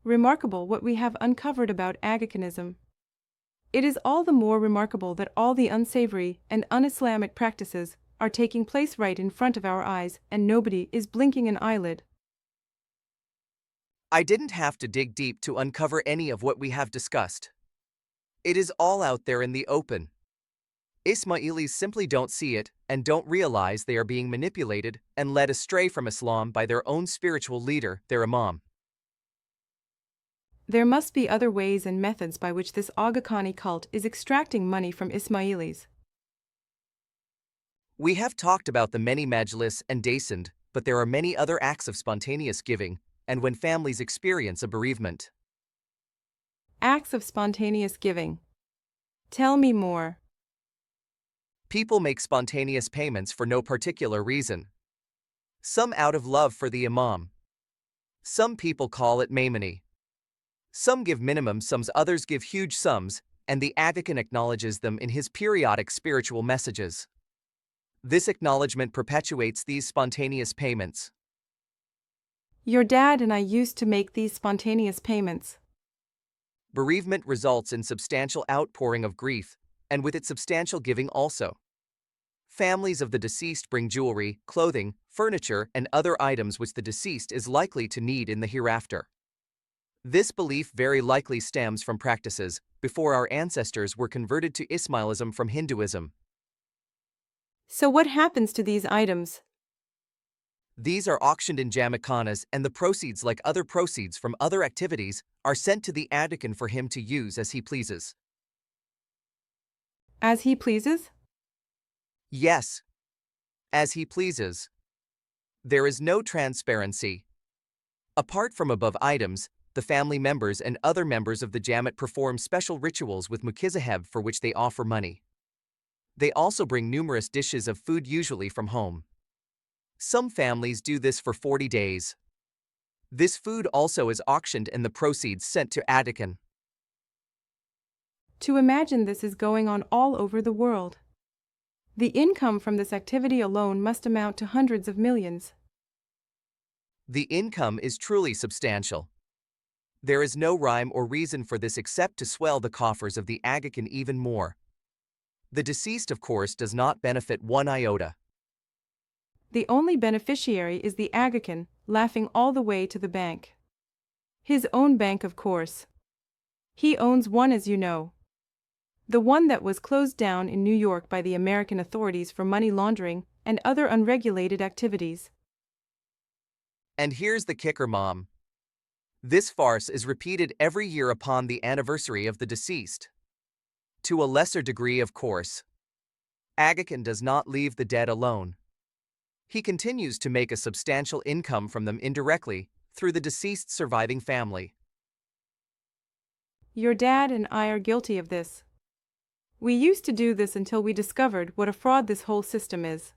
remarkable what we have uncovered about Agakhanism. It is all the more remarkable that all the unsavory and un-Islamic practices are taking place right in front of our eyes and nobody is blinking an eyelid. I didn't have to dig deep to uncover any of what we have discussed. It is all out there in the open. Ismailis simply don't see it and don't realize they are being manipulated and led astray from Islam by their own spiritual leader, their imam. There must be other ways and methods by which this Aga Khani cult is extracting money from Ismailis. We have talked about the many majlis and dasand, but there are many other acts of spontaneous giving, and when families experience a bereavement. Acts of spontaneous giving. Tell me more. People make spontaneous payments for no particular reason. Some out of love for the imam. Some people call it Mehmani. Some give minimum sums, others give huge sums, and the Aga Khan acknowledges them in his periodic spiritual messages. This acknowledgement perpetuates these spontaneous payments. Your dad and I used to make these spontaneous payments. Bereavement results in substantial outpouring of grief, and with it substantial giving also. Families of the deceased bring jewelry, clothing, furniture, and other items which the deceased is likely to need in the hereafter. This belief very likely stems from practices before our ancestors were converted to Ismailism from Hinduism. So what happens to these items? These are auctioned in Jamatkhanas, and the proceeds, like other proceeds from other activities, are sent to the Aga Khan for him to use as he pleases. As he pleases? Yes. As he pleases. There is no transparency. Apart from above items, the family members and other members of the Jamat perform special rituals with mukizaheb for which they offer money. They also bring numerous dishes of food, usually from home. Some families do this for 40 days. This food also is auctioned and the proceeds sent to Aga Khan. To imagine this is going on all over the world. The income from this activity alone must amount to hundreds of millions. The income is truly substantial. There is no rhyme or reason for this except to swell the coffers of the Aga Khan even more. The deceased, of course, does not benefit one iota. The only beneficiary is the Aga Khan, laughing all the way to the bank. His own bank, of course. He owns one, as you know. The one that was closed down in New York by the American authorities for money laundering and other unregulated activities. And here's the kicker, Mom. This farce is repeated every year upon the anniversary of the deceased. To a lesser degree, of course. Aga Khan does not leave the dead alone. He continues to make a substantial income from them indirectly through the deceased's surviving family. Your dad and I are guilty of this. We used to do this until we discovered what a fraud this whole system is.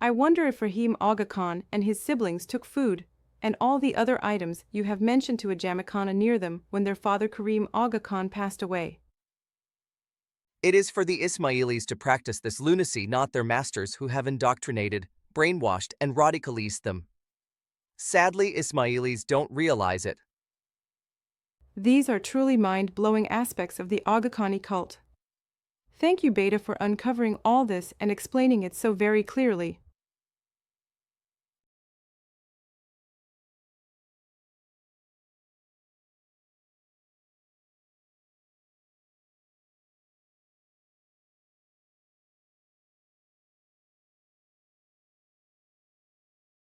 I wonder if Rahim Aga Khan and his siblings took food and all the other items you have mentioned to a Jamatkana near them when their father Karim Aga Khan passed away. It is for the Ismailis to practice this lunacy, not their masters who have indoctrinated, brainwashed, and radicalized them. Sadly, Ismailis don't realize it. These are truly mind-blowing aspects of the Aga Khani cult. Thank you, Beta, for uncovering all this and explaining it so very clearly.